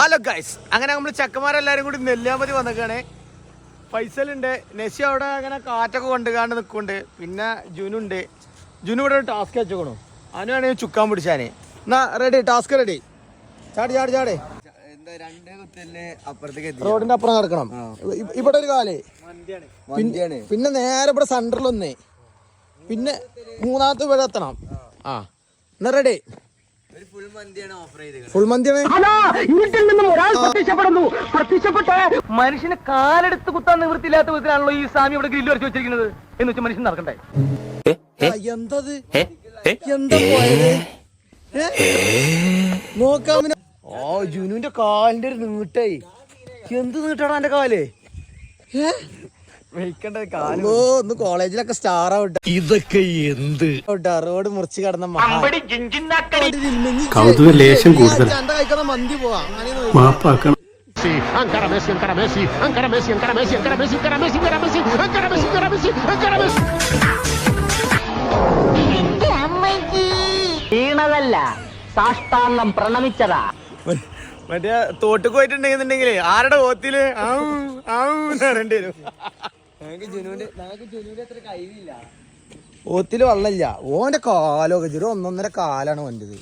Hello guys, അങ്ങനെ നമ്മൾ ചെക്കന്മാരെല്ലാരും കൂടി നെല്ലിയാമ്പതി വന്നേക്കാണ്. ഫൈസലുണ്ട്, നെസി അവിടെ അങ്ങനെ കാറ്റൊക്കെ കൊണ്ടുകാണ്ട് നിൽക്കുന്നുണ്ട്. പിന്നെ ജുനുണ്ട്. ജുനു ഇവിടെ ഒരു ടാസ്ക് വെച്ചോണു. അവനാണെങ്കിൽ ചുക്കാൻ പിടിച്ചാന്. എന്നാ റെഡി, ടാസ്ക് റെഡി. ചാടി ചാടി ചാടി. റോഡിന്റെ അപ്പുറം കിടക്കണം. ഇവിടെ ഒരു കാല്, പിന്നെ നേരെ ഇവിടെ സെന്ററിൽ ഒന്ന്, പിന്നെ മൂന്നാമത്തെ ഇവിടെ എത്തണം. ആ എന്നാ റെഡി. ഫുൾ മന്തിയാണ്. മനുഷ്യന് കാലെടുത്ത് കുത്താൻ നിവൃത്തിയില്ലാത്ത വിധത്തിലാണല്ലോ ഈ സ്വാമി ഇവിടെ ഗ്രില്ല് വരച്ച് വെച്ചിരിക്കുന്നത് എന്ന് വെച്ചാൽ മനുഷ്യൻ നടക്കണ്ടേ? എന്തത് എന്താ പോയത് നോക്കാം. ഓ ജുനുവിന്റെ കാലിന്റെ ഒരു നീട്ടേ. എന്ത് നീട്ടാണ് എന്റെ കാല്? ഓ ഒന്ന് കോളേജിലൊക്കെ സ്റ്റാർ ആവട്ടെ. ഇതൊക്കെ എന്ത് റോഡ് മുറിച്ച് കടന്ന ലേശം കൂടുതൽ കഴിക്കുന്ന മന്തി പോവാ. വീണതല്ല, സാഷ്ടാംഗം പ്രണമിച്ചതാ. മറ്റേ തോട്ടിക്ക് പോയിട്ടുണ്ടെന്നുണ്ടെങ്കിലേ ആരുടെ ഓത്തില് പറയേണ്ടി വരും. ഓത്തില് വെള്ളമില്ല. ഓന്റെ കാലൊക്കെ ഒരു 1.5 കാലാണ് വണ്ടത്.